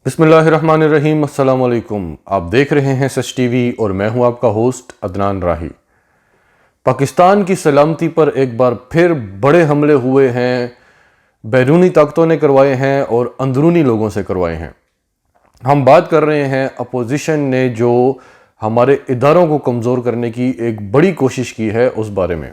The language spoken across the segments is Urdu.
بسم اللہ الرحمن الرحیم۔ السلام علیکم، آپ دیکھ رہے ہیں سچ ٹی وی اور میں ہوں آپ کا ہوسٹ عدنان راہی۔ پاکستان کی سلامتی پر ایک بار پھر بڑے حملے ہوئے ہیں، بیرونی طاقتوں نے کروائے ہیں اور اندرونی لوگوں سے کروائے ہیں۔ ہم بات کر رہے ہیں اپوزیشن نے جو ہمارے اداروں کو کمزور کرنے کی ایک بڑی کوشش کی ہے اس بارے میں۔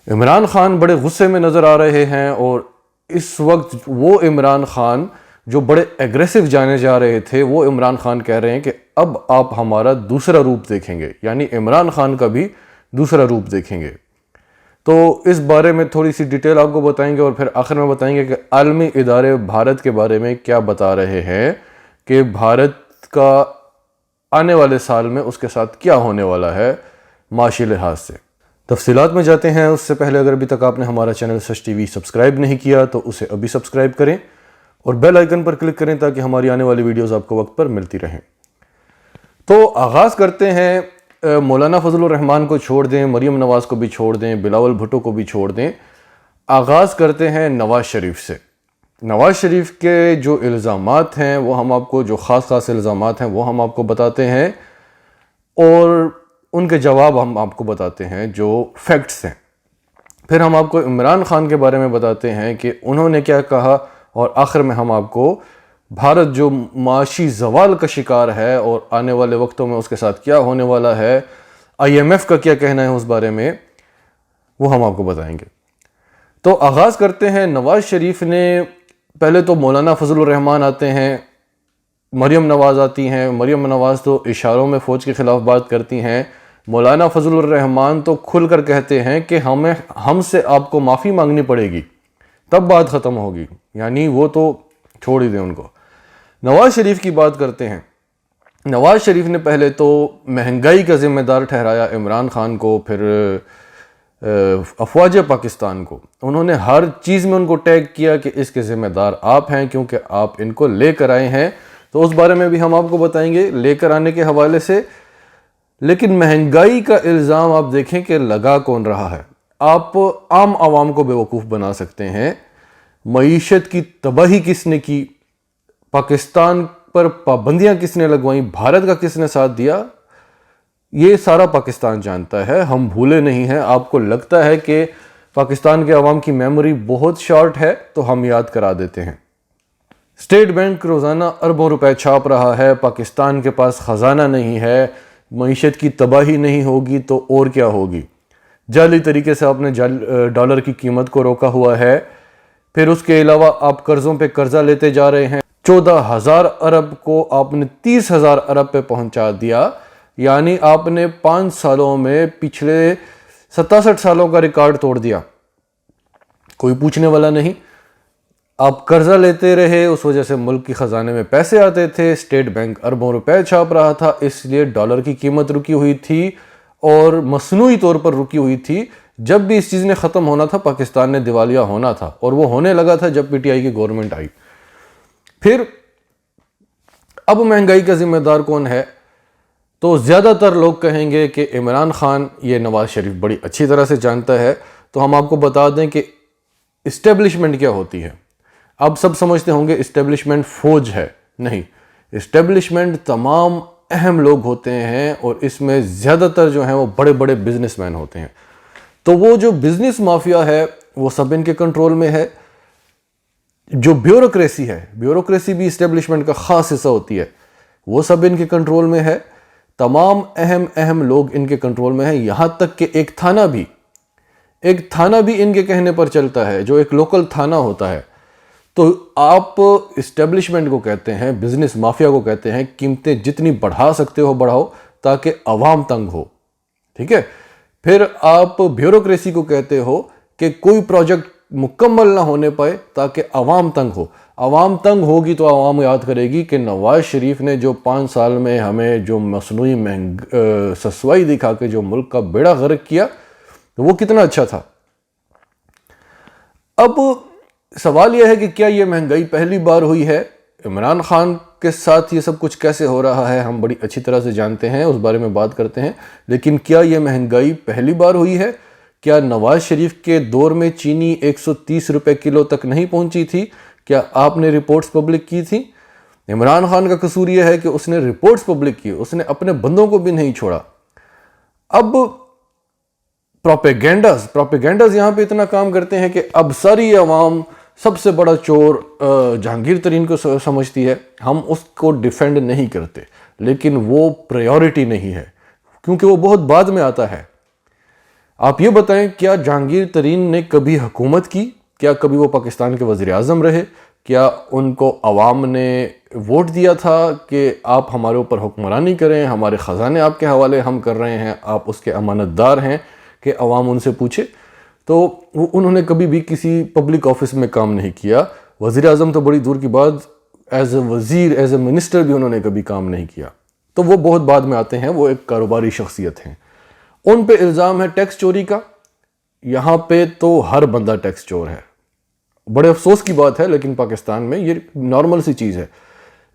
عمران خان بڑے غصے میں نظر آ رہے ہیں اور اس وقت وہ عمران خان جو بڑے ایگریسو جانے جا رہے تھے وہ عمران خان کہہ رہے ہیں کہ اب آپ ہمارا دوسرا روپ دیکھیں گے، یعنی عمران خان کا بھی دوسرا روپ دیکھیں گے۔ تو اس بارے میں تھوڑی سی ڈیٹیل آپ کو بتائیں گے اور پھر آخر میں بتائیں گے کہ عالمی ادارے بھارت کے بارے میں کیا بتا رہے ہیں کہ بھارت کا آنے والے سال میں اس کے ساتھ کیا ہونے والا ہے معاشی لحاظ سے۔ تفصیلات میں جاتے ہیں اس سے پہلے اگر ابھی تک آپ نے ہمارا چینل سچ ٹی وی سبسکرائب نہیں کیا تو اسے ابھی سبسکرائب کریں اور بیل آئیکن پر کلک کریں تاکہ ہماری آنے والی ویڈیوز آپ کو وقت پر ملتی رہیں۔ تو آغاز کرتے ہیں، مولانا فضل الرحمان کو چھوڑ دیں، مریم نواز کو بھی چھوڑ دیں، بلاول بھٹو کو بھی چھوڑ دیں، آغاز کرتے ہیں نواز شریف سے۔ نواز شریف کے جو الزامات ہیں وہ ہم آپ کو، جو خاص الزامات ہیں وہ ہم آپ کو بتاتے ہیں اور ان کے جواب ہم آپ کو بتاتے ہیں جو فیکٹس ہیں۔ پھر ہم آپ کو عمران خان کے بارے میں بتاتے ہیں کہ انہوں نے کیا کہا، اور آخر میں ہم آپ کو بھارت جو معاشی زوال کا شکار ہے اور آنے والے وقتوں میں اس کے ساتھ کیا ہونے والا ہے، IMF کا کیا کہنا ہے اس بارے میں، وہ ہم آپ کو بتائیں گے۔ تو آغاز کرتے ہیں، نواز شریف نے پہلے تو مولانا فضل الرحمان آتے ہیں، مریم نواز آتی ہیں۔ مریم نواز تو اشاروں میں فوج کے خلاف بات کرتی ہیں، مولانا فضل الرحمان تو کھل کر کہتے ہیں کہ ہم سے آپ کو معافی مانگنی پڑے گی تب بات ختم ہوگی، یعنی وہ تو چھوڑ ہی دیں ان کو۔ نواز شریف کی بات کرتے ہیں۔ نواز شریف نے پہلے تو مہنگائی کا ذمہ دار ٹھہرایا عمران خان کو، پھر افواج پاکستان کو۔ انہوں نے ہر چیز میں ان کو ٹیگ کیا کہ اس کے ذمہ دار آپ ہیں کیونکہ آپ ان کو لے کر آئے ہیں، تو اس بارے میں بھی ہم آپ کو بتائیں گے لے کر آنے کے حوالے سے۔ لیکن مہنگائی کا الزام آپ دیکھیں کہ لگا کون رہا ہے۔ آپ عام عوام کو بیوقوف بنا سکتے ہیں، معیشت کی تباہی کس نے کی، پاکستان پر پابندیاں کس نے لگوائیں، بھارت کا کس نے ساتھ دیا، یہ سارا پاکستان جانتا ہے، ہم بھولے نہیں ہیں۔ آپ کو لگتا ہے کہ پاکستان کے عوام کی میموری بہت شارٹ ہے تو ہم یاد کرا دیتے ہیں۔ اسٹیٹ بینک روزانہ اربوں روپے چھاپ رہا ہے، پاکستان کے پاس خزانہ نہیں ہے، معیشت کی تباہی نہیں ہوگی تو اور کیا ہوگی۔ جعلی طریقے سے آپ نے ڈالر کی قیمت کو روکا ہوا ہے، پھر اس کے علاوہ آپ قرضوں پہ قرضہ لیتے جا رہے ہیں۔ 14,000 ارب کو آپ نے 30,000 ارب پہ پہنچا دیا، یعنی آپ نے 5 سالوں میں پچھلے 67 سالوں کا ریکارڈ توڑ دیا۔ کوئی پوچھنے والا نہیں، آپ قرضہ لیتے رہے، اس وجہ سے ملک کی خزانے میں پیسے آتے تھے، اسٹیٹ بینک اربوں روپے چھاپ رہا تھا، اس لیے ڈالر کی قیمت رکی ہوئی تھی اور مصنوعی طور پر رکی ہوئی تھی۔ جب بھی اس چیز نے ختم ہونا تھا پاکستان نے دیوالیہ ہونا تھا، اور وہ ہونے لگا تھا جب PTI کی گورنمنٹ آئی۔ پھر اب مہنگائی کا ذمہ دار کون ہے، تو زیادہ تر لوگ کہیں گے کہ عمران خان، یہ نواز شریف بڑی اچھی طرح سے جانتا ہے۔ تو ہم آپ کو بتا دیں کہ اسٹیبلشمنٹ کیا ہوتی ہے۔ اب سب سمجھتے ہوں گے اسٹیبلشمنٹ فوج ہے، نہیں، اسٹیبلشمنٹ تمام اہم لوگ ہوتے ہیں اور اس میں زیادہ تر جو ہیں وہ بڑے بڑے بزنس مین ہوتے ہیں۔ تو وہ جو بزنس مافیا ہے وہ سب ان کے کنٹرول میں ہے۔ جو بیوروکریسی ہے، بیوروکریسی بھی اسٹیبلشمنٹ کا خاص حصہ ہوتی ہے، وہ سب ان کے کنٹرول میں ہے۔ تمام اہم لوگ ان کے کنٹرول میں ہیں، یہاں تک کہ ایک تھانہ بھی ان کے کہنے پر چلتا ہے، جو ایک لوکل تھانہ ہوتا ہے۔ تو آپ اسٹیبلشمنٹ کو کہتے ہیں، بزنس مافیا کو کہتے ہیں، قیمتیں جتنی بڑھا سکتے ہو بڑھاؤ تاکہ عوام تنگ ہو، ٹھیک ہے۔ پھر آپ بیوروکریسی کو کہتے ہو کہ کوئی پروجیکٹ مکمل نہ ہونے پائے تاکہ عوام تنگ ہو۔ عوام تنگ ہوگی تو عوام یاد کرے گی کہ نواز شریف نے جو 5 سال میں ہمیں جو مصنوعی سسوائی دکھا کے جو ملک کا بیڑا غرق کیا وہ کتنا اچھا تھا۔ اب سوال یہ ہے کہ کیا یہ مہنگائی پہلی بار ہوئی ہے؟ عمران خان کے ساتھ یہ سب کچھ کیسے ہو رہا ہے ہم بڑی اچھی طرح سے جانتے ہیں، اس بارے میں بات کرتے ہیں۔ لیکن کیا یہ مہنگائی پہلی بار ہوئی ہے؟ کیا نواز شریف کے دور میں چینی 130 روپے کلو تک نہیں پہنچی تھی؟ کیا آپ نے رپورٹس پبلک کی تھی؟ عمران خان کا قصور یہ ہے کہ اس نے رپورٹس پبلک کی، اس نے اپنے بندوں کو بھی نہیں چھوڑا۔ اب پروپیگنڈاز یہاں پہ اتنا کام کرتے ہیں کہ اب ساری عوام سب سے بڑا چور جہانگیر ترین کو سمجھتی ہے، ہم اس کو ڈیفینڈ نہیں کرتے، لیکن وہ پریورٹی نہیں ہے کیونکہ وہ بہت بعد میں آتا ہے۔ آپ یہ بتائیں، کیا جہانگیر ترین نے کبھی حکومت کی؟ کیا کبھی وہ پاکستان کے وزیر اعظم رہے؟ کیا ان کو عوام نے ووٹ دیا تھا کہ آپ ہمارے اوپر حکمرانی کریں، ہمارے خزانے آپ کے حوالے ہم کر رہے ہیں، آپ اس کے امانت دار ہیں کہ عوام ان سے پوچھے؟ تو انہوں نے کبھی بھی کسی پبلک آفس میں کام نہیں کیا۔ وزیر اعظم تو بڑی دور کی بات، ایز اے وزیر، ایز اے منسٹر بھی انہوں نے کبھی کام نہیں کیا۔ تو وہ بہت بعد میں آتے ہیں، وہ ایک کاروباری شخصیت ہیں۔ ان پہ الزام ہے ٹیکس چوری کا۔ یہاں پہ تو ہر بندہ ٹیکس چور ہے، بڑے افسوس کی بات ہے، لیکن پاکستان میں یہ نارمل سی چیز ہے،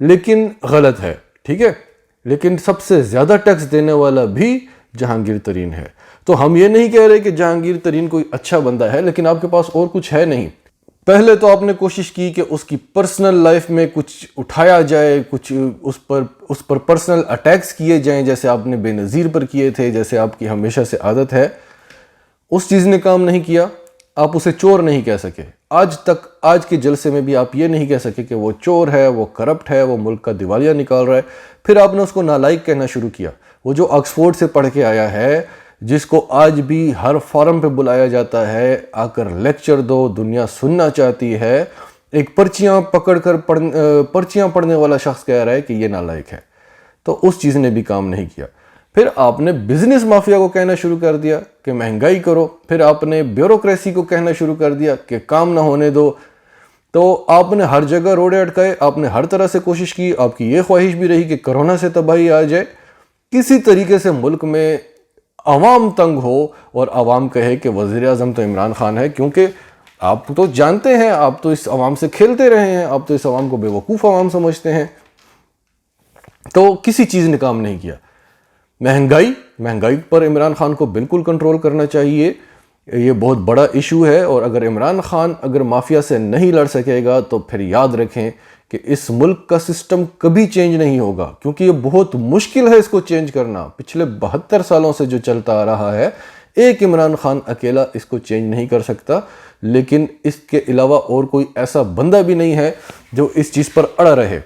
لیکن غلط ہے، ٹھیک ہے۔ لیکن سب سے زیادہ ٹیکس دینے والا بھی جہانگیر ترین ہے۔ تو ہم یہ نہیں کہہ رہے کہ جہانگیر ترین کوئی اچھا بندہ ہے، لیکن آپ کے پاس اور کچھ ہے نہیں۔ پہلے تو آپ نے کوشش کی کہ اس کی پرسنل لائف میں کچھ اٹھایا جائے، کچھ اس پر پرسنل اٹیکس کیے جائیں، جیسے آپ نے بے نظیر پر کیے تھے، جیسے آپ کی ہمیشہ سے عادت ہے۔ اس چیز نے کام نہیں کیا، آپ اسے چور نہیں کہہ سکے۔ آج کے جلسے میں بھی آپ یہ نہیں کہہ سکے کہ وہ چور ہے، وہ کرپٹ ہے، وہ ملک کا دیوالیہ نکال رہا ہے۔ پھر آپ نے اس کو نالائق کہنا شروع کیا۔ وہ جو آکسفورڈ سے پڑھ کے آیا ہے، جس کو آج بھی ہر فارم پہ بلایا جاتا ہے، آ کر لیکچر دو، دنیا سننا چاہتی ہے، ایک پرچیاں پکڑ کر پرچیاں پڑھنے والا شخص کہہ رہا ہے کہ یہ نالائق ہے۔ تو اس چیز نے بھی کام نہیں کیا۔ پھر آپ نے بزنس مافیا کو کہنا شروع کر دیا کہ مہنگائی کرو، پھر آپ نے بیوروکریسی کو کہنا شروع کر دیا کہ کام نہ ہونے دو۔ تو آپ نے ہر جگہ روڑے اٹکائے، آپ نے ہر طرح سے کوشش کی، آپ کی یہ خواہش بھی رہی کہ کرونا سے تباہی آ جائے، کسی طریقے سے ملک میں عوام تنگ ہو اور عوام کہے کہ وزیر اعظم تو عمران خان ہے، کیونکہ آپ تو جانتے ہیں، آپ تو اس عوام سے کھیلتے رہے ہیں، آپ تو اس عوام کو بے وقوف عوام سمجھتے ہیں۔ تو کسی چیز نے کام نہیں کیا۔ مہنگائی پر عمران خان کو بالکل کنٹرول کرنا چاہیے، یہ بہت بڑا ایشو ہے، اور اگر عمران خان مافیا سے نہیں لڑ سکے گا تو پھر یاد رکھیں کہ اس ملک کا سسٹم کبھی چینج نہیں ہوگا، کیونکہ یہ بہت مشکل ہے اس کو چینج کرنا۔ پچھلے 72 سالوں سے جو چلتا آ رہا ہے، ایک عمران خان اکیلا اس کو چینج نہیں کر سکتا، لیکن اس کے علاوہ اور کوئی ایسا بندہ بھی نہیں ہے جو اس چیز پر اڑا رہے۔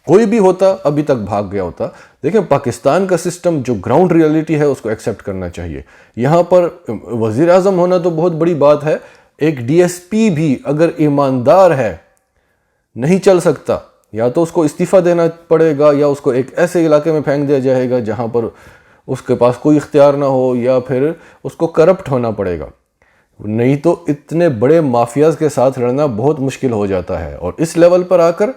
کوئی بھی ہوتا ابھی تک بھاگ گیا ہوتا۔ دیکھیں، پاکستان کا سسٹم جو گراؤنڈ ریئلٹی ہے اس کو ایکسیپٹ کرنا چاہیے۔ یہاں پر وزیر اعظم ہونا تو بہت بڑی بات ہے، ایک ڈی ایس پی بھی اگر ایماندار ہے نہیں چل سکتا، یا تو اس کو استعفیٰ دینا پڑے گا، یا اس کو ایک ایسے علاقے میں پھینک دیا جائے گا جہاں پر اس کے پاس کوئی اختیار نہ ہو، یا پھر اس کو کرپٹ ہونا پڑے گا۔ نہیں تو اتنے بڑے مافیاز کے ساتھ لڑنا بہت مشکل ہو جاتا ہے۔ اور اس لیول پر آ کر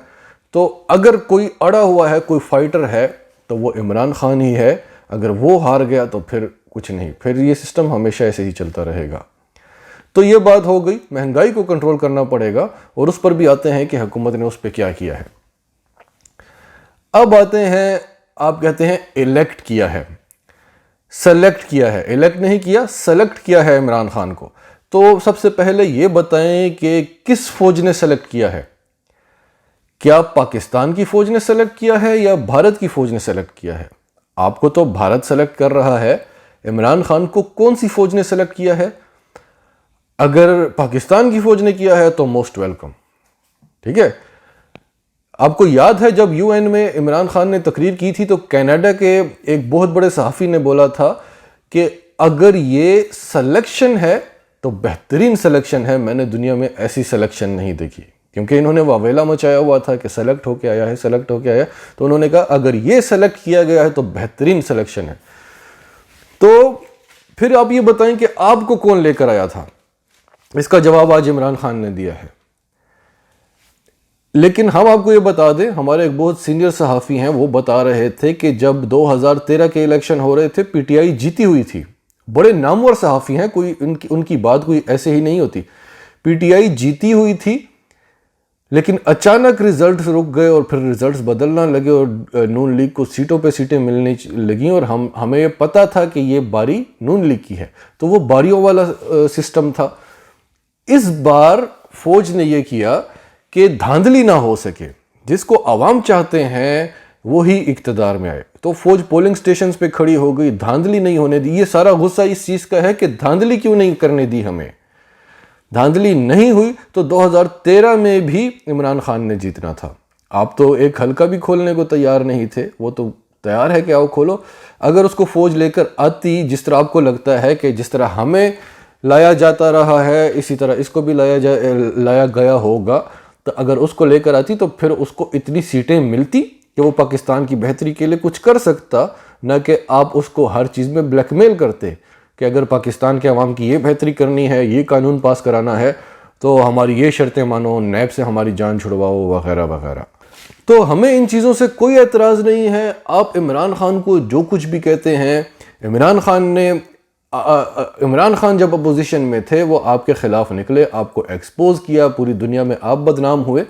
تو اگر کوئی اڑا ہوا ہے، کوئی فائٹر ہے، تو وہ عمران خان ہی ہے۔ اگر وہ ہار گیا تو پھر کچھ نہیں، پھر یہ سسٹم ہمیشہ ایسے ہی چلتا رہے گا۔ تو یہ بات ہو گئی، مہنگائی کو کنٹرول کرنا پڑے گا، اور اس پر بھی آتے ہیں کہ حکومت نے اس پہ کیا کیا ہے۔ اب آتے ہیں، آپ کہتے ہیں الیکٹ کیا ہے، سلیکٹ کیا ہے۔ الیکٹ نہیں کیا، سلیکٹ کیا ہے عمران خان کو۔ تو سب سے پہلے یہ بتائیں کہ کس فوج نے سلیکٹ کیا ہے؟ کیا پاکستان کی فوج نے سلیکٹ کیا ہے یا بھارت کی فوج نے سلیکٹ کیا ہے؟ آپ کو تو بھارت سلیکٹ کر رہا ہے، عمران خان کو کون سی فوج نے سلیکٹ کیا ہے؟ اگر پاکستان کی فوج نے کیا ہے تو موسٹ ویلکم، ٹھیک ہے۔ آپ کو یاد ہے جب یو این میں عمران خان نے تقریر کی تھی تو کینیڈا کے ایک بہت بڑے صحافی نے بولا تھا کہ اگر یہ سلیکشن ہے تو بہترین سلیکشن ہے، میں نے دنیا میں ایسی سلیکشن نہیں دیکھی، کیونکہ انہوں نے واویلا مچایا ہوا تھا کہ سلیکٹ ہو کے آیا ہے، سلیکٹ ہو کے آیا، تو انہوں نے کہا اگر یہ سلیکٹ کیا گیا ہے تو بہترین سلیکشن ہے۔ تو پھر آپ یہ بتائیں کہ آپ کو کون لے کر آیا تھا؟ اس کا جواب آج عمران خان نے دیا ہے۔ لیکن ہم آپ کو یہ بتا دیں، ہمارے ایک بہت سینئر صحافی ہیں، وہ بتا رہے تھے کہ جب 2013 کے الیکشن ہو رہے تھے، پی ٹی آئی جیتی ہوئی تھی۔ بڑے نامور صحافی ہیں، کوئی ان کی بات کوئی ایسے ہی نہیں ہوتی۔ پی ٹی آئی جیتی ہوئی تھی، لیکن اچانک ریزلٹس رک گئے اور پھر ریزلٹس بدلنا لگے اور نون لیگ کو سیٹوں پہ سیٹیں ملنے لگیں، اور ہمیں یہ پتا تھا کہ یہ باری نون لیگ کی ہے، تو وہ باریوں والا سسٹم تھا۔ اس بار فوج نے یہ کیا کہ دھاندلی نہ ہو سکے، جس کو عوام چاہتے ہیں وہی اقتدار میں آئے. تو فوج پولنگ سٹیشنز پہ کھڑی ہو گئی, دھاندلی نہیں ہونے دی. یہ سارا غصہ اس چیز کا ہے کہ دھاندلی کیوں نہیں کرنے دی ہمیں. دھاندلی نہیں ہوئی تو 2013 میں بھی عمران خان نے جیتنا تھا. آپ تو ایک حلقہ بھی کھولنے کو تیار نہیں تھے, وہ تو تیار ہے کہ آؤ کھولو. اگر اس کو فوج لے کر آتی, جس طرح آپ کو لگتا ہے کہ جس طرح ہمیں لایا جاتا رہا ہے اسی طرح اس کو بھی لایا گیا ہوگا, تو اگر اس کو لے کر آتی تو پھر اس کو اتنی سیٹیں ملتی کہ وہ پاکستان کی بہتری کے لیے کچھ کر سکتا, نہ کہ آپ اس کو ہر چیز میں بلیک میل کرتے کہ اگر پاکستان کے عوام کی یہ بہتری کرنی ہے, یہ قانون پاس کرانا ہے تو ہماری یہ شرطیں مانو, نیب سے ہماری جان چھڑواؤ وغیرہ وغیرہ. تو ہمیں ان چیزوں سے کوئی اعتراض نہیں ہے. آپ عمران خان کو جو کچھ بھی کہتے ہیں, عمران خان جب اپوزیشن میں تھے وہ آپ کے خلاف نکلے, آپ کو ایکسپوز کیا, پوری دنیا میں آپ بدنام ہوئے.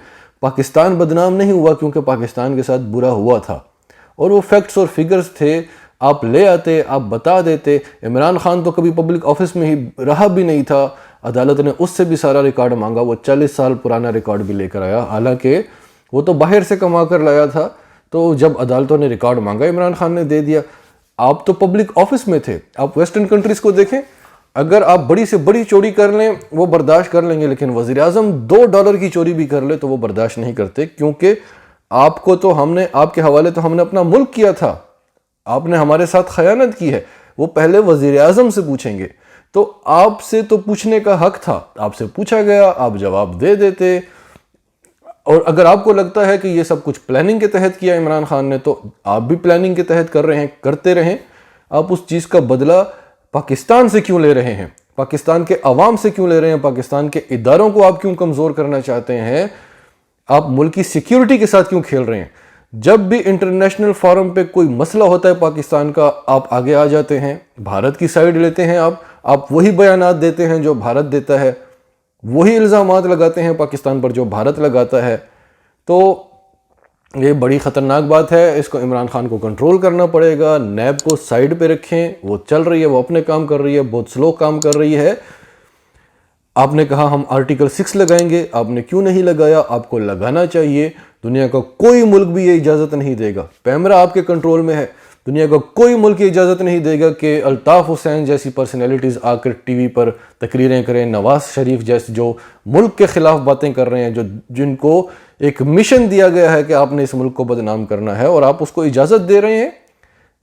پاکستان بدنام نہیں ہوا کیونکہ پاکستان کے ساتھ برا ہوا تھا, اور وہ فیکٹس اور فگرز تھے. آپ لے آتے, آپ بتا دیتے. عمران خان تو کبھی پبلک آفس میں ہی رہا بھی نہیں تھا, عدالت نے اس سے بھی سارا ریکارڈ مانگا, وہ 40 سال پرانا ریکارڈ بھی لے کر آیا, حالانکہ وہ تو باہر سے کما کر لایا تھا. تو جب عدالتوں نے ریکارڈ مانگا عمران خان نے دے دیا. آپ تو پبلک آفس میں تھے. آپ ویسٹرن کنٹریز کو دیکھیں, اگر آپ بڑی سے بڑی چوری کر لیں وہ برداشت کر لیں گے, لیکن وزیر اعظم $2 کی چوری بھی کر لے تو وہ برداشت نہیں کرتے, کیونکہ آپ کو تو ہم نے, آپ کے حوالے تو ہم نے اپنا ملک کیا تھا, آپ نے ہمارے ساتھ خیانت کی ہے. وہ پہلے وزیر اعظم سے پوچھیں گے, تو آپ سے تو پوچھنے کا حق تھا, آپ سے پوچھا گیا, آپ جواب دے دیتے. اور اگر آپ کو لگتا ہے کہ یہ سب کچھ پلاننگ کے تحت کیا عمران خان نے, تو آپ بھی پلاننگ کے تحت کر رہے ہیں, کرتے رہیں. آپ اس چیز کا بدلہ پاکستان سے کیوں لے رہے ہیں, پاکستان کے عوام سے کیوں لے رہے ہیں, پاکستان کے اداروں کو آپ کیوں کمزور کرنا چاہتے ہیں, آپ ملک کی سیکیورٹی کے ساتھ کیوں کھیل رہے ہیں. جب بھی انٹرنیشنل فورم پہ کوئی مسئلہ ہوتا ہے پاکستان کا, آپ آگے آ جاتے ہیں, بھارت کی سائیڈ لیتے ہیں. آپ وہی بیانات دیتے ہیں جو بھارت دیتا ہے, وہی الزامات لگاتے ہیں پاکستان پر جو بھارت لگاتا ہے. تو یہ بڑی خطرناک بات ہے, اس کو عمران خان کو کنٹرول کرنا پڑے گا. نیب کو سائیڈ پہ رکھیں, وہ چل رہی ہے, وہ اپنے کام کر رہی ہے, بہت سلو کام کر رہی ہے. آپ نے کہا ہم آرٹیکل 6 لگائیں گے, آپ نے کیوں نہیں لگایا؟ آپ کو لگانا چاہیے. دنیا کا کوئی ملک بھی یہ اجازت نہیں دے گا, پیمرا آپ کے کنٹرول میں ہے, دنیا کا کوئی ملک یہ اجازت نہیں دے گا کہ الطاف حسین جیسی پرسنالٹیز آ کر ٹی وی پر تقریریں کریں, نواز شریف جیسے جو ملک کے خلاف باتیں کر رہے ہیں, جن کو ایک مشن دیا گیا ہے کہ آپ نے اس ملک کو بدنام کرنا ہے, اور آپ اس کو اجازت دے رہے ہیں.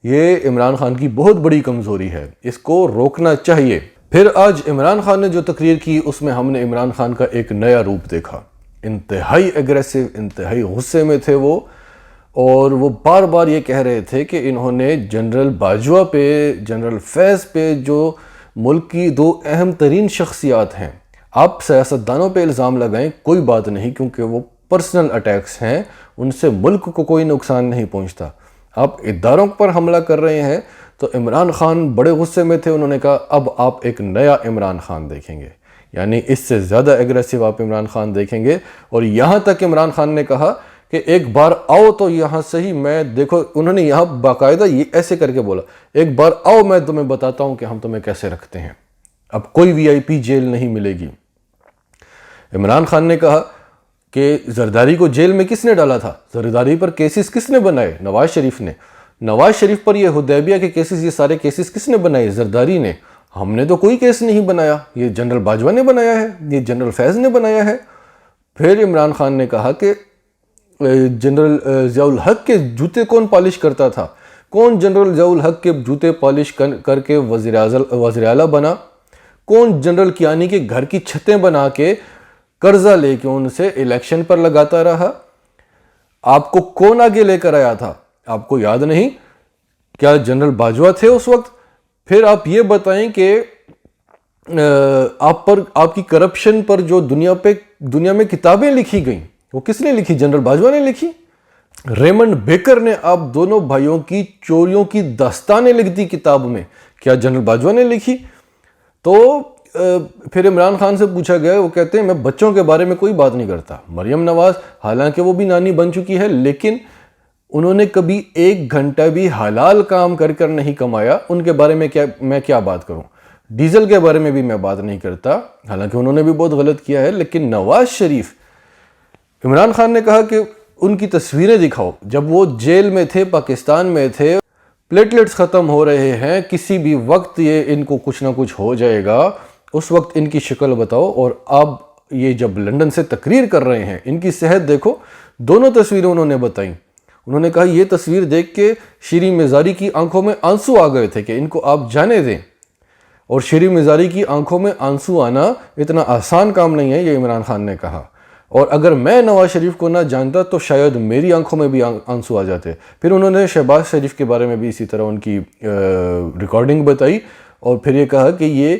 یہ عمران خان کی بہت بڑی کمزوری ہے, اس کو روکنا چاہیے. پھر آج عمران خان نے جو تقریر کی اس میں ہم نے عمران خان کا ایک نیا روپ دیکھا. انتہائی ایگریسو, انتہائی غصے میں تھے وہ, اور وہ بار بار یہ کہہ رہے تھے کہ انہوں نے جنرل باجوہ پہ, جنرل فیض پہ, جو ملک کی 2 اہم ترین شخصیات ہیں, آپ سیاستدانوں پہ الزام لگائیں کوئی بات نہیں, کیونکہ وہ پرسنل اٹیکس ہیں, ان سے ملک کو کوئی نقصان نہیں پہنچتا. آپ اداروں پر حملہ کر رہے ہیں. تو عمران خان بڑے غصے میں تھے, انہوں نے کہا اب آپ ایک نیا عمران خان دیکھیں گے, یعنی اس سے زیادہ ایگریسو آپ عمران خان دیکھیں گے. اور یہاں تک عمران خان نے کہا کہ ایک بار آؤ تو یہاں سے ہی میں دیکھو, انہوں نے یہاں باقاعدہ یہ ایسے کر کے بولا, ایک بار آؤ میں تمہیں بتاتا ہوں کہ ہم تمہیں کیسے رکھتے ہیں, اب کوئی VIP جیل نہیں ملے گی. عمران خان نے کہا کہ زرداری کو جیل میں کس نے ڈالا تھا, زرداری پر کیسز کس نے بنائے؟ نواز شریف نے. نواز شریف پر یہ حدیبیہ کے کیسز, یہ سارے کیسز کس نے بنائے؟ زرداری نے. ہم نے تو کوئی کیس نہیں بنایا, یہ جنرل باجوہ نے بنایا ہے, یہ جنرل فیض نے بنایا ہے. پھر عمران خان نے کہا کہ جنرل ضیاء الحق کے جوتے کون پالش کرتا تھا؟ کون جنرل ضیاء الحق کے جوتے پالش کر کے وزیر اعلیٰ بنا؟ کون جنرل کیانی کے گھر کی چھتیں بنا کے قرضہ لے کے ان سے الیکشن پر لگاتا رہا؟ آپ کو کون آگے لے کر آیا تھا؟ آپ کو یاد نہیں؟ کیا جنرل باجوہ تھے اس وقت؟ پھر آپ یہ بتائیں کہ آپ کی کرپشن پر جو دنیا میں کتابیں لکھی گئیں, وہ کس نے لکھی؟ جنرل باجوہ نے لکھی. ریمنڈ بیکر نے آپ دونوں بھائیوں کی چوریوں کی داستانیں لکھ دی کتاب میں, کیا جنرل باجوہ نے لکھی؟ تو پھر عمران خان سے پوچھا گیا, وہ کہتے ہیں میں بچوں کے بارے میں کوئی بات نہیں کرتا. مریم نواز حالانکہ وہ بھی نانی بن چکی ہے, لیکن انہوں نے کبھی 1 گھنٹہ بھی حلال کام کر نہیں کمایا. ان کے بارے میں میں کیا بات کروں؟ ڈیزل کے بارے میں بھی میں بات نہیں کرتا, حالانکہ انہوں نے بھی بہت غلط کیا ہے. لیکن نواز شریف, عمران خان نے کہا کہ ان کی تصویریں دکھاؤ جب وہ جیل میں تھے، پاکستان میں تھے، پلیٹلیٹس ختم ہو رہے ہیں، کسی بھی وقت یہ ان کو کچھ نہ کچھ ہو جائے گا، اس وقت ان کی شکل بتاؤ۔ اور اب یہ جب لندن سے تقریر کر رہے ہیں، ان کی صحت دیکھو، دونوں تصویریں انہوں نے بتائیں۔ انہوں نے کہا یہ تصویر دیکھ کے شیریں مزاری کی آنکھوں میں آنسو آ گئے تھے کہ ان کو آپ جانے دیں۔ اور شیریں مزاری کی آنکھوں میں آنسو آنا اتنا آسان کام نہیں ہے، یہ عمران خان نے کہا۔ اور اگر میں نواز شریف کو نہ جانتا تو شاید میری آنکھوں میں بھی آنسو آ جاتے۔ پھر انہوں نے شہباز شریف کے بارے میں بھی اسی طرح ان کی ریکارڈنگ بتائی، اور پھر یہ کہا کہ یہ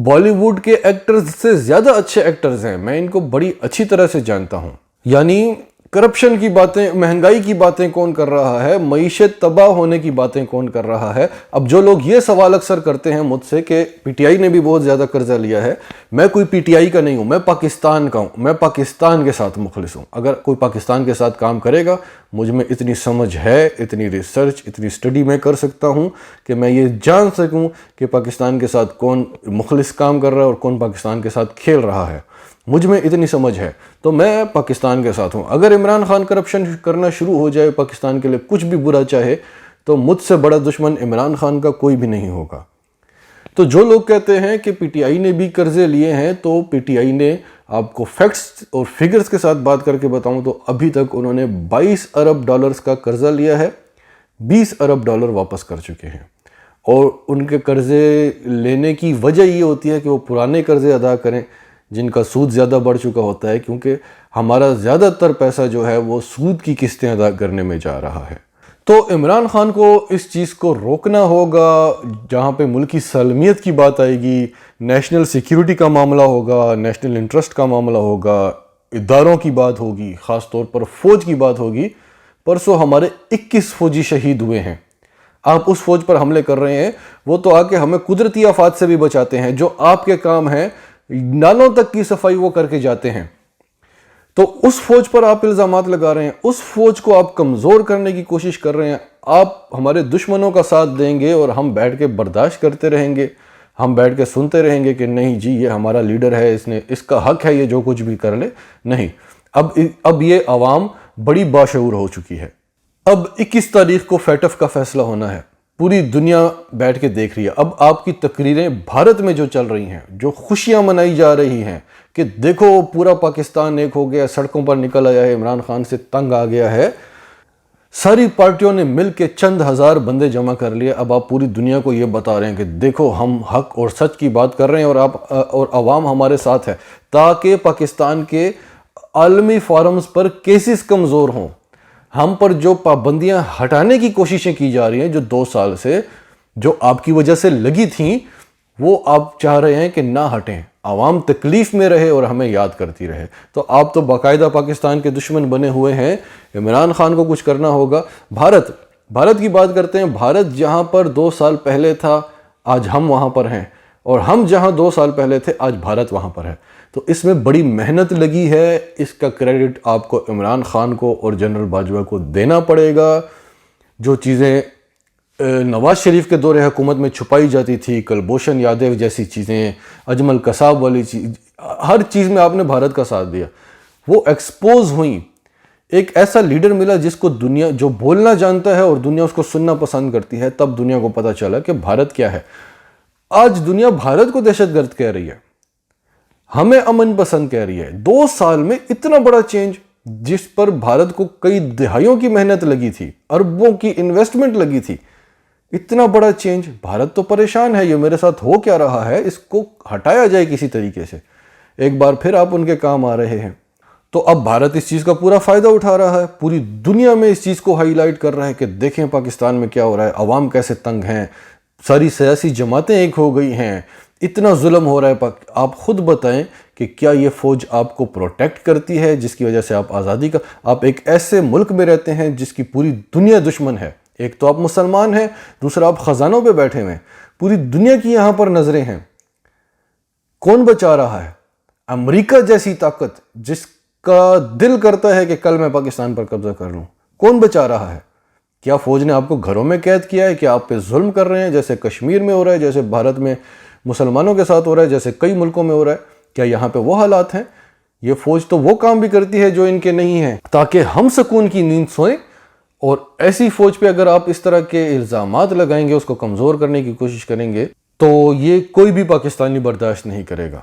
بالی ووڈ کے ایکٹرز سے زیادہ اچھے ایکٹرز ہیں، میں ان کو بڑی اچھی طرح سے جانتا ہوں۔ یعنی کرپشن کی باتیں، مہنگائی کی باتیں کون کر رہا ہے، معیشت تباہ ہونے کی باتیں کون کر رہا ہے۔ اب جو لوگ یہ سوال اکثر کرتے ہیں مجھ سے کہ پی ٹی آئی نے بھی بہت زیادہ قرضہ لیا ہے، میں کوئی پی ٹی آئی کا نہیں ہوں، میں پاکستان کا ہوں، میں پاکستان کے ساتھ مخلص ہوں۔ اگر کوئی پاکستان کے ساتھ کام کرے گا، مجھ میں اتنی سمجھ ہے، اتنی ریسرچ، اتنی اسٹڈی میں کر سکتا ہوں کہ میں یہ جان سکوں کہ پاکستان کے ساتھ کون مخلص کام کر رہا ہے اور کون پاکستان کے ساتھ کھیل رہا ہے۔ مجھ میں اتنی سمجھ ہے تو میں پاکستان کے ساتھ ہوں۔ اگر عمران خان کرپشن کرنا شروع ہو جائے، پاکستان کے لیے کچھ بھی برا چاہے، تو مجھ سے بڑا دشمن عمران خان کا کوئی بھی نہیں ہوگا۔ تو جو لوگ کہتے ہیں کہ پی ٹی آئی نے بھی قرضے لیے ہیں، تو پی ٹی آئی نے آپ کو فیکٹس اور فگرز کے ساتھ بات کر کے بتاؤں تو ابھی تک انہوں نے 22 ارب ڈالرز کا قرضہ لیا ہے، 20 ارب ڈالر واپس کر چکے ہیں۔ اور ان کے قرضے لینے کی وجہ یہ ہوتی ہے کہ وہ پرانے قرضے ادا کریں جن کا سود زیادہ بڑھ چکا ہوتا ہے، کیونکہ ہمارا زیادہ تر پیسہ جو ہے وہ سود کی قسطیں ادا کرنے میں جا رہا ہے۔ تو عمران خان کو اس چیز کو روکنا ہوگا۔ جہاں پہ ملک کی سالمیت کی بات آئے گی، نیشنل سیکیورٹی کا معاملہ ہوگا، نیشنل انٹرسٹ کا معاملہ ہوگا، اداروں کی بات ہوگی، خاص طور پر فوج کی بات ہوگی۔ پرسوں ہمارے 21 فوجی شہید ہوئے ہیں، آپ اس فوج پر حملے کر رہے ہیں۔ وہ تو آ کے ہمیں قدرتی آفات سے بھی بچاتے ہیں، جو آپ کے کام ہیں، نالوں تک کی صفائی وہ کر کے جاتے ہیں۔ تو اس فوج پر آپ الزامات لگا رہے ہیں، اس فوج کو آپ کمزور کرنے کی کوشش کر رہے ہیں۔ آپ ہمارے دشمنوں کا ساتھ دیں گے اور ہم بیٹھ کے برداشت کرتے رہیں گے، ہم بیٹھ کے سنتے رہیں گے کہ نہیں جی یہ ہمارا لیڈر ہے، اس کا حق ہے یہ جو کچھ بھی کر لے؟ نہیں، اب یہ عوام بڑی باشعور ہو چکی ہے۔ اب 21 تاریخ کو فیٹف کا فیصلہ ہونا ہے، پوری دنیا بیٹھ کے دیکھ رہی ہے۔ اب آپ کی تقریریں بھارت میں جو چل رہی ہیں، جو خوشیاں منائی جا رہی ہیں کہ دیکھو پورا پاکستان ایک ہو گیا، سڑکوں پر نکل آیا ہے، عمران خان سے تنگ آ گیا ہے، ساری پارٹیوں نے مل کے چند ہزار بندے جمع کر لیے۔ اب آپ پوری دنیا کو یہ بتا رہے ہیں کہ دیکھو ہم حق اور سچ کی بات کر رہے ہیں اور عوام ہمارے ساتھ ہے، تاکہ پاکستان کے عالمی فورمز پر کیسز کمزور ہوں۔ ہم پر جو پابندیاں ہٹانے کی کوششیں کی جا رہی ہیں، جو 2 سال سے جو آپ کی وجہ سے لگی تھیں، وہ آپ چاہ رہے ہیں کہ نہ ہٹیں، عوام تکلیف میں رہے اور ہمیں یاد کرتی رہے۔ تو آپ تو باقاعدہ پاکستان کے دشمن بنے ہوئے ہیں، عمران خان کو کچھ کرنا ہوگا۔ بھارت کی بات کرتے ہیں۔ بھارت جہاں پر 2 سال پہلے تھا، آج ہم وہاں پر ہیں، اور ہم جہاں 2 سال پہلے تھے، آج بھارت وہاں پر ہے۔ تو اس میں بڑی محنت لگی ہے، اس کا کریڈٹ آپ کو عمران خان کو اور جنرل باجوہ کو دینا پڑے گا۔ جو چیزیں نواز شریف کے دور حکومت میں چھپائی جاتی تھی، کلبھوشن یادو جیسی چیزیں، اجمل قصاب والی چیز، ہر چیز میں آپ نے بھارت کا ساتھ دیا، وہ ایکسپوز ہوئیں۔ ایک ایسا لیڈر ملا جس کو دنیا جو بولنا جانتا ہے اور دنیا اس کو سننا پسند کرتی ہے، تب دنیا کو پتہ چلا کہ بھارت کیا ہے۔ آج دنیا بھارت کو دہشت گرد کہہ رہی ہے، ہمیں امن پسند کہہ رہی ہے۔ 2 سال میں اتنا بڑا چینج، جس پر بھارت کو کئی دہائیوں کی محنت لگی تھی، اربوں کی انویسٹمنٹ لگی تھی، اتنا بڑا چینج۔ بھارت تو پریشان ہے، یہ میرے ساتھ ہو کیا رہا ہے، اس کو ہٹایا جائے کسی طریقے سے۔ ایک بار پھر آپ ان کے کام آ رہے ہیں۔ تو اب بھارت اس چیز کا پورا فائدہ اٹھا رہا ہے، پوری دنیا میں اس چیز کو ہائی لائٹ کر رہا ہے کہ دیکھیں پاکستان میں کیا ہو رہا ہے، عوام کیسے تنگ ہیں، ساری سیاسی جماعتیں ایک ہو گئی ہیں، اتنا ظلم ہو رہا ہے۔ آپ خود بتائیں کہ کیا یہ فوج آپ کو پروٹیکٹ کرتی ہے، جس کی وجہ سے آپ آزادی کا، آپ ایک ایسے ملک میں رہتے ہیں جس کی پوری دنیا دشمن ہے۔ ایک تو آپ مسلمان ہیں، دوسرا آپ خزانوں پہ بیٹھے ہوئے ہیں، پوری دنیا کی یہاں پر نظریں ہیں۔ کون بچا رہا ہے؟ امریکہ جیسی طاقت، جس کا دل کرتا ہے کہ کل میں پاکستان پر قبضہ کر لوں، کون بچا رہا ہے؟ کیا فوج نے آپ کو گھروں میں قید کیا ہے؟ کیا آپ پہ ظلم کر رہے ہیں، جیسے کشمیر میں ہو رہا ہے، جیسے بھارت میں مسلمانوں کے ساتھ ہو رہا ہے، جیسے کئی ملکوں میں ہو رہا ہے؟ کیا یہاں پہ وہ حالات ہیں؟ یہ فوج تو وہ کام بھی کرتی ہے جو ان کے نہیں ہیں، تاکہ ہم سکون کی نیند سوئیں۔ اور ایسی فوج پہ اگر آپ اس طرح کے الزامات لگائیں گے، اس کو کمزور کرنے کی کوشش کریں گے، تو یہ کوئی بھی پاکستانی برداشت نہیں کرے گا۔